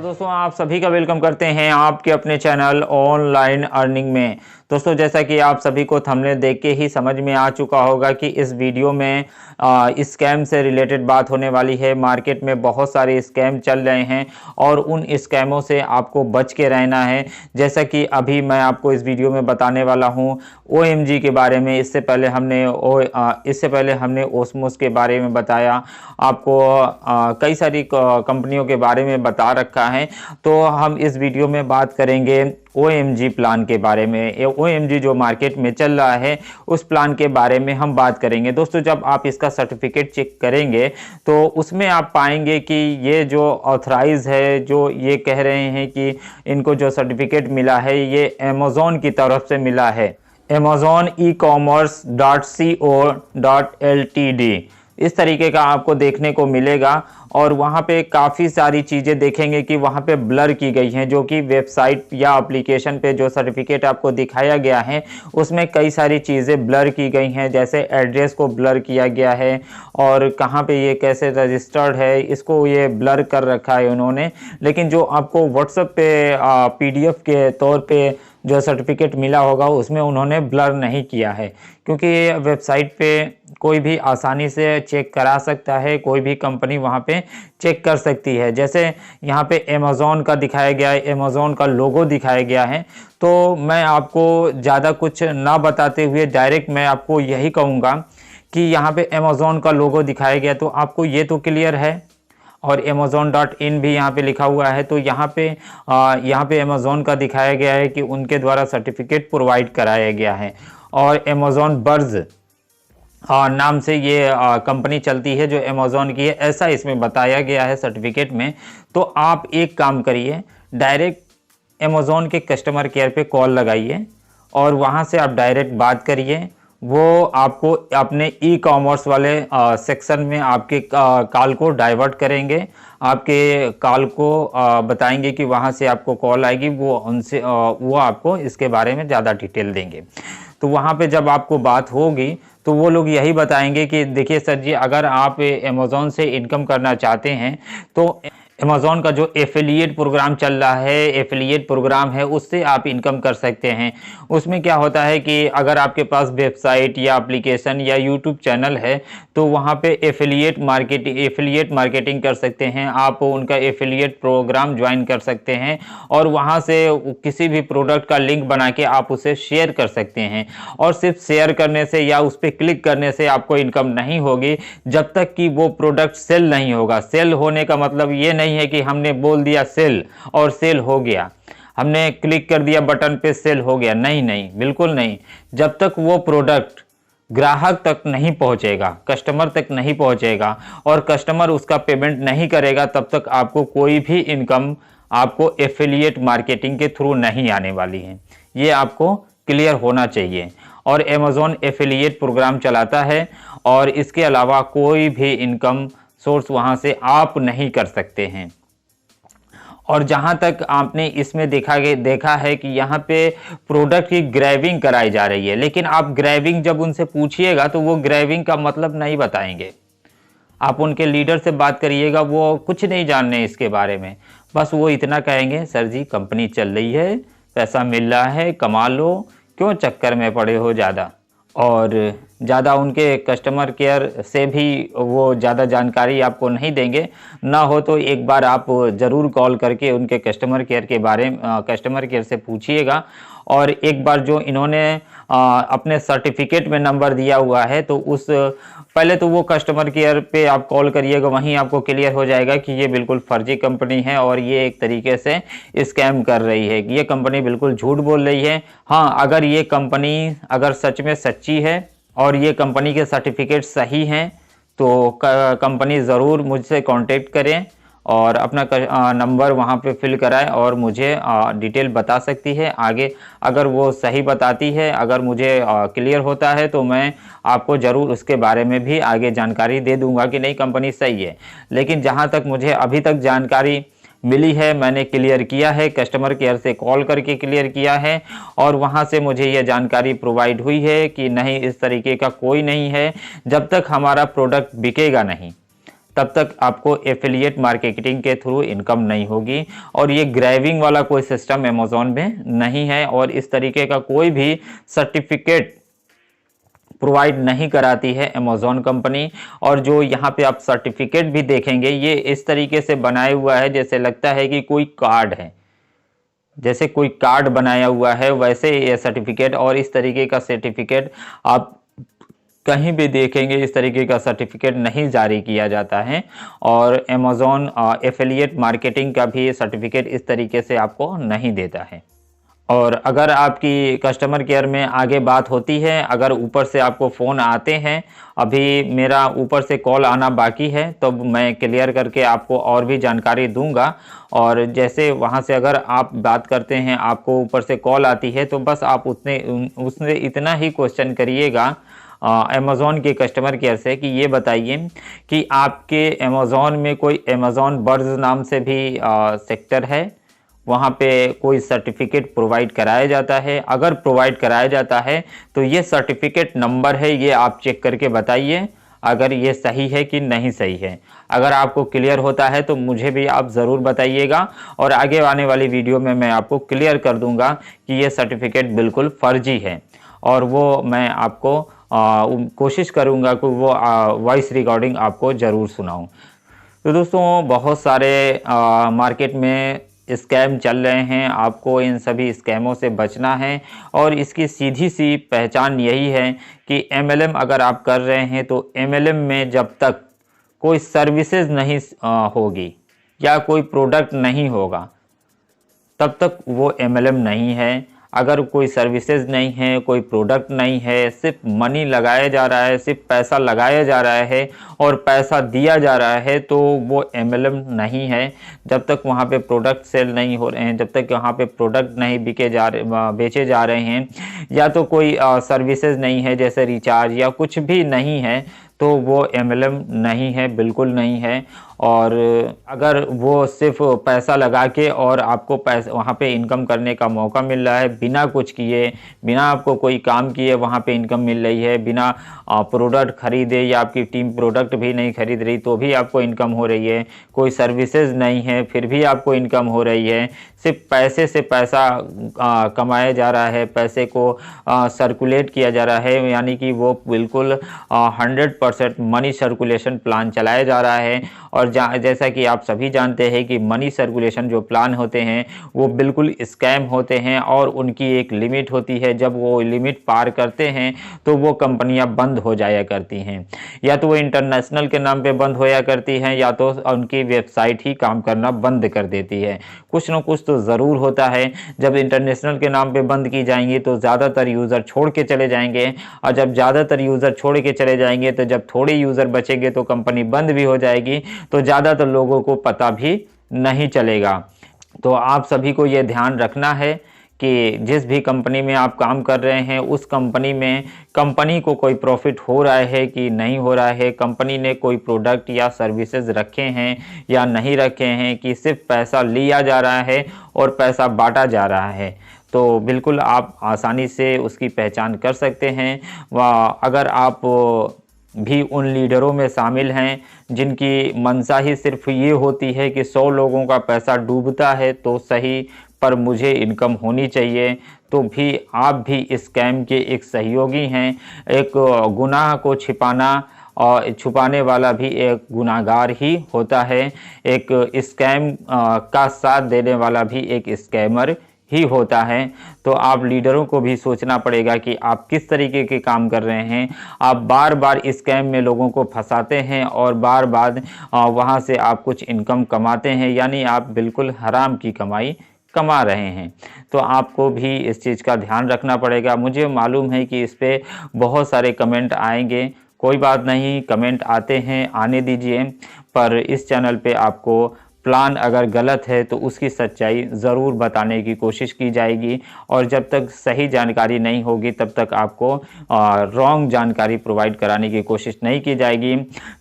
दोस्तों आप सभी का वेलकम करते हैं आपके अपने चैनल ऑनलाइन अर्निंग में। दोस्तों जैसा कि आप सभी को थंबनेल देख के ही समझ में आ चुका होगा कि इस वीडियो में स्कैम से रिलेटेड बात होने वाली है। मार्केट में बहुत सारे स्कैम चल रहे हैं और उन स्कैमों से आपको बच के रहना है। जैसा कि अभी मैं आपको इस वीडियो में बताने वाला हूं OMG के बारे में। इससे पहले हमने ओस्मोस के बारे में बताया, आपको कई सारी कंपनियों के बारे में बता रखा है। तो हम इस वीडियो में बात करेंगे OMG प्लान के बारे में। OMG जो मार्केट में चल रहा है उस प्लान के बारे में हम बात करेंगे। दोस्तों जब आप इसका सर्टिफिकेट चेक करेंगे तो उसमें आप पाएंगे कि ये जो ऑथराइज है, जो ये कह रहे हैं कि इनको जो सर्टिफिकेट मिला है ये अमेज़ॉन की तरफ से मिला है, AmazonEcommerce.co.ltd इस तरीके का आपको देखने को मिलेगा। और वहाँ पे काफ़ी सारी चीज़ें देखेंगे कि वहाँ पे ब्लर की गई हैं, जो कि वेबसाइट या एप्लीकेशन पे जो सर्टिफिकेट आपको दिखाया गया है उसमें कई सारी चीज़ें ब्लर की गई हैं। जैसे एड्रेस को ब्लर किया गया है और कहाँ पे ये कैसे रजिस्टर्ड है इसको ये ब्लर कर रखा है उन्होंने। लेकिन जो आपको व्हाट्सएप पे PDF के तौर पे जो सर्टिफिकेट मिला होगा उसमें उन्होंने ब्लर नहीं किया है, क्योंकि वेबसाइट पे कोई भी आसानी से चेक करा सकता है, कोई भी कंपनी वहाँ पे चेक कर सकती है। जैसे यहाँ पे अमेज़ॉन का दिखाया गया है, अमेज़ॉन का लोगो दिखाया गया है। तो मैं आपको ज़्यादा कुछ ना बताते हुए डायरेक्ट मैं आपको यही कहूँगा कि यहाँ पे अमेज़ॉन का लोगो दिखाया गया, तो आपको ये तो क्लियर है। और Amazon.in भी यहाँ पे लिखा हुआ है। तो यहाँ पे अमेज़ॉन का दिखाया गया है कि उनके द्वारा सर्टिफिकेट प्रोवाइड कराया गया है। और अमेज़ॉन बर्ज नाम से ये कंपनी चलती है जो अमेज़ॉन की है, ऐसा इसमें बताया गया है सर्टिफिकेट में। तो आप एक काम करिए, डायरेक्ट अमेज़ॉन के कस्टमर केयर पे कॉल लगाइए और वहाँ से आप डायरेक्ट बात करिए। वो आपको अपने ई-कॉमर्स वाले सेक्शन में आपके कॉल को डाइवर्ट करेंगे, आपके कॉल को बताएंगे कि वहाँ से आपको कॉल आएगी, वो आपको इसके बारे में ज़्यादा डिटेल देंगे। तो वहाँ पे जब आपको बात होगी तो वो लोग यही बताएंगे कि देखिए सर जी, अगर आप अमेज़ॉन से इनकम करना चाहते हैं तो अमेज़ॉन का जो एफिलिएट प्रोग्राम चल रहा है, एफिलिएट प्रोग्राम है, उससे आप इनकम कर सकते हैं। उसमें क्या होता है कि अगर आपके पास वेबसाइट या एप्लीकेशन या यूट्यूब चैनल है तो वहाँ पे एफिलिएट मार्केटिंग कर सकते हैं। आप उनका एफिलिएट प्रोग्राम ज्वाइन कर सकते हैं और वहाँ से किसी भी प्रोडक्ट का लिंक बना के आप उसे शेयर कर सकते हैं। और सिर्फ शेयर करने से या उस पर क्लिक करने से आपको इनकम नहीं होगी जब तक कि वो प्रोडक्ट सेल नहीं होगा। सेल होने का मतलब ये नहीं है कि हमने बोल दिया सेल और सेल हो गया, हमने क्लिक कर दिया बटन पे सेल हो गया। नहीं, बिल्कुल नहीं। जब तक वो प्रोडक्ट ग्राहक तक नहीं पहुंचेगा, कस्टमर तक नहीं पहुंचेगा और कस्टमर उसका पेमेंट नहीं करेगा, तब तक आपको कोई भी इनकम आपको एफिलिएट मार्केटिंग के थ्रू नहीं आने वाली है। ये आपको क्लियर होना चाहिए। और अमेज़ॉन एफिलिएट प्रोग्राम चलाता है और इसके अलावा कोई भी इनकम सोर्स वहाँ से आप नहीं कर सकते हैं। और जहाँ तक आपने इसमें देखा है कि यहाँ पे प्रोडक्ट की ग्रैबिंग कराई जा रही है, लेकिन आप ग्रैबिंग जब उनसे पूछिएगा तो वो ग्रैबिंग का मतलब नहीं बताएंगे। आप उनके लीडर से बात करिएगा, वो कुछ नहीं जानने इसके बारे में। बस वो इतना कहेंगे, सर जी कंपनी चल रही है, पैसा मिल रहा है, कमा लो, क्यों चक्कर में पड़े हो ज़्यादा। और ज़्यादा उनके कस्टमर केयर से भी वो ज़्यादा जानकारी आपको नहीं देंगे। ना हो तो एक बार आप ज़रूर कॉल करके उनके कस्टमर केयर से पूछिएगा। और एक बार जो इन्होंने अपने सर्टिफिकेट में नंबर दिया हुआ है तो पहले तो वो कस्टमर केयर पे आप कॉल करिएगा, वहीं आपको क्लियर हो जाएगा कि ये बिल्कुल फर्जी कंपनी है और ये एक तरीके से स्कैम कर रही है, ये कंपनी बिल्कुल झूठ बोल रही है। हाँ, अगर ये कंपनी अगर सच में सच्ची है और ये कंपनी के सर्टिफिकेट सही हैं तो कंपनी ज़रूर मुझसे कांटेक्ट करें और अपना नंबर वहाँ पे फिल कराएं और मुझे डिटेल बता सकती है आगे। अगर वो सही बताती है, अगर मुझे क्लियर होता है तो मैं आपको ज़रूर उसके बारे में भी आगे जानकारी दे दूंगा कि नहीं कंपनी सही है। लेकिन जहाँ तक मुझे अभी तक जानकारी मिली है, मैंने क्लियर किया है, कस्टमर केयर से कॉल करके क्लियर किया है और वहाँ से मुझे यह जानकारी प्रोवाइड हुई है कि नहीं, इस तरीके का कोई नहीं है। जब तक हमारा प्रोडक्ट बिकेगा नहीं, तब तक आपको एफिलिएट मार्केटिंग के थ्रू इनकम नहीं होगी। और ये ग्रैबिंग वाला कोई सिस्टम अमेज़ॉन में नहीं है और इस तरीके का कोई भी सर्टिफिकेट प्रोवाइड नहीं कराती है अमेज़ॉन कंपनी। और जो यहाँ पे आप सर्टिफिकेट भी देखेंगे ये इस तरीके से बनाया हुआ है जैसे लगता है कि कोई कार्ड है, जैसे कोई कार्ड बनाया हुआ है वैसे ये सर्टिफिकेट। और इस तरीके का सर्टिफिकेट आप कहीं भी देखेंगे इस तरीके का सर्टिफिकेट नहीं जारी किया जाता है। और अमेज़ॉन एफिलिएट मार्केटिंग का भी सर्टिफिकेट इस तरीके से आपको नहीं देता है। और अगर आपकी कस्टमर केयर में आगे बात होती है, अगर ऊपर से आपको फ़ोन आते हैं, अभी मेरा ऊपर से कॉल आना बाकी है तो मैं क्लियर करके आपको और भी जानकारी दूंगा। और जैसे वहां से अगर आप बात करते हैं, आपको ऊपर से कॉल आती है तो बस आप उसने इतना ही क्वेश्चन करिएगा अमेज़ॉन के कस्टमर केयर से कि ये बताइए कि आपके अमेज़ॉन में कोई अमेज़ॉन बर्ड्स नाम से भी सेक्टर है, वहाँ पे कोई सर्टिफिकेट प्रोवाइड कराया जाता है? अगर प्रोवाइड कराया जाता है तो ये सर्टिफिकेट नंबर है, ये आप चेक करके बताइए अगर ये सही है कि नहीं सही है। अगर आपको क्लियर होता है तो मुझे भी आप ज़रूर बताइएगा और आगे आने वाली वीडियो में मैं आपको क्लियर कर दूंगा कि ये सर्टिफिकेट बिल्कुल फर्जी है। और वो मैं आपको कोशिश करूँगा कि वो वॉइस रिकॉर्डिंग आपको ज़रूर सुनाऊँ। तो दोस्तों बहुत सारे मार्केट में स्कैम चल रहे हैं, आपको इन सभी स्कैमों से बचना है। और इसकी सीधी सी पहचान यही है कि एमएलएम अगर आप कर रहे हैं तो एमएलएम में जब तक कोई सर्विसेज नहीं होगी या कोई प्रोडक्ट नहीं होगा तब तक वो एमएलएम नहीं है। अगर कोई सर्विसेज नहीं है, कोई प्रोडक्ट नहीं है, सिर्फ मनी लगाया जा रहा है, सिर्फ पैसा लगाया जा रहा है और पैसा दिया जा रहा है तो वो एमएलएम नहीं है। जब तक वहाँ पे प्रोडक्ट सेल नहीं हो रहे हैं, जब तक वहाँ पे प्रोडक्ट नहीं बेचे जा रहे हैं, या तो कोई सर्विसेज नहीं है जैसे रिचार्ज या कुछ भी नहीं है तो वो एमएलएम नहीं है, बिल्कुल नहीं है। और अगर वो सिर्फ पैसा लगा के और आपको पैसा वहाँ पे इनकम करने का मौका मिल रहा है बिना कुछ किए, बिना आपको कोई काम किए वहाँ पे इनकम मिल रही है, बिना प्रोडक्ट खरीदे या आपकी टीम प्रोडक्ट भी नहीं खरीद रही तो भी आपको इनकम हो रही है, कोई सर्विसेज नहीं है फिर भी आपको इनकम हो रही है, सिर्फ पैसे से पैसा कमाया जा रहा है, पैसे को सर्कुलेट किया जा रहा है, यानी कि वो बिल्कुल 100% मनी सर्कुलेशन प्लान चलाया जा रहा है। और जैसा कि आप सभी जानते हैं कि मनी सर्कुलेशन जो प्लान होते हैं वो बिल्कुल स्कैम होते हैं और उनकी एक लिमिट होती है। जब वो लिमिट पार करते हैं तो वो कंपनियां बंद हो जाया करती हैं, या तो वो इंटरनेशनल के नाम पे बंद होया करती हैं या तो उनकी वेबसाइट ही काम करना बंद कर देती है। कुछ ना कुछ तो ज़रूर होता है। जब इंटरनेशनल के नाम पे बंद की जाएंगी तो ज़्यादातर यूज़र छोड़ के चले जाएंगे, और जब ज़्यादातर यूज़र छोड़ के चले जाएंगे तो जब थोड़े यूज़र बचेंगे तो कंपनी बंद भी हो जाएगी, तो ज़्यादातर लोगों को पता भी नहीं चलेगा। तो आप सभी को ये ध्यान रखना है कि जिस भी कंपनी में आप काम कर रहे हैं उस कंपनी में कंपनी को कोई प्रॉफिट हो रहा है कि नहीं हो रहा है, कंपनी ने कोई प्रोडक्ट या सर्विसेज रखे हैं या नहीं रखे हैं, कि सिर्फ पैसा लिया जा रहा है और पैसा बांटा जा रहा है, तो बिल्कुल आप आसानी से उसकी पहचान कर सकते हैं। व अगर आप भी उन लीडरों में शामिल हैं जिनकी मंशा ही सिर्फ ये होती है कि 100 लोगों का पैसा डूबता है तो सही पर मुझे इनकम होनी चाहिए, तो भी आप भी स्कैम के एक सहयोगी हैं। एक गुनाह को छिपाना और छुपाने वाला भी एक गुनाहगार ही होता है, एक स्कैम का साथ देने वाला भी एक स्कैमर ही होता है। तो आप लीडरों को भी सोचना पड़ेगा कि आप किस तरीके के काम कर रहे हैं। आप बार बार स्कैम में लोगों को फंसाते हैं और बार बार वहां से आप कुछ इनकम कमाते हैं, यानी आप बिल्कुल हराम की कमाई कमा रहे हैं। तो आपको भी इस चीज़ का ध्यान रखना पड़ेगा। मुझे मालूम है कि इस पर बहुत सारे कमेंट आएंगे, कोई बात नहीं, कमेंट आते हैं, आने दीजिए, पर इस चैनल पे आपको प्लान अगर गलत है तो उसकी सच्चाई ज़रूर बताने की कोशिश की जाएगी, और जब तक सही जानकारी नहीं होगी तब तक आपको रॉन्ग जानकारी प्रोवाइड कराने की कोशिश नहीं की जाएगी।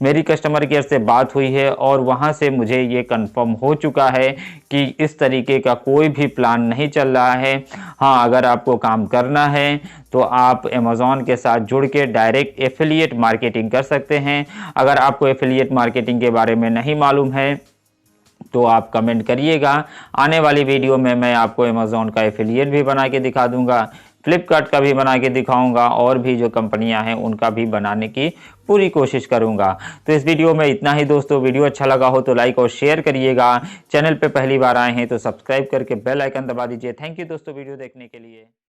मेरी कस्टमर केयर से बात हुई है और वहाँ से मुझे ये कंफर्म हो चुका है कि इस तरीके का कोई भी प्लान नहीं चल रहा है। हाँ, अगर आपको काम करना है तो आप अमेज़ॉन के साथ जुड़ के डायरेक्ट एफिलिएट मार्केटिंग कर सकते हैं। अगर आपको एफिलिएट मार्केटिंग के बारे में नहीं मालूम है तो आप कमेंट करिएगा। आने वाली वीडियो में मैं आपको अमेज़ॉन का एफिलिएट भी बना के दिखा दूंगा, फ्लिपकार्ट का भी बना के दिखाऊंगा, और भी जो कंपनियां हैं उनका भी बनाने की पूरी कोशिश करूंगा। तो इस वीडियो में इतना ही दोस्तों। वीडियो अच्छा लगा हो तो लाइक और शेयर करिएगा। चैनल पे पहली बार आए हैं तो सब्सक्राइब करके बेल आइकन दबा दीजिए। थैंक यू दोस्तों वीडियो देखने के लिए।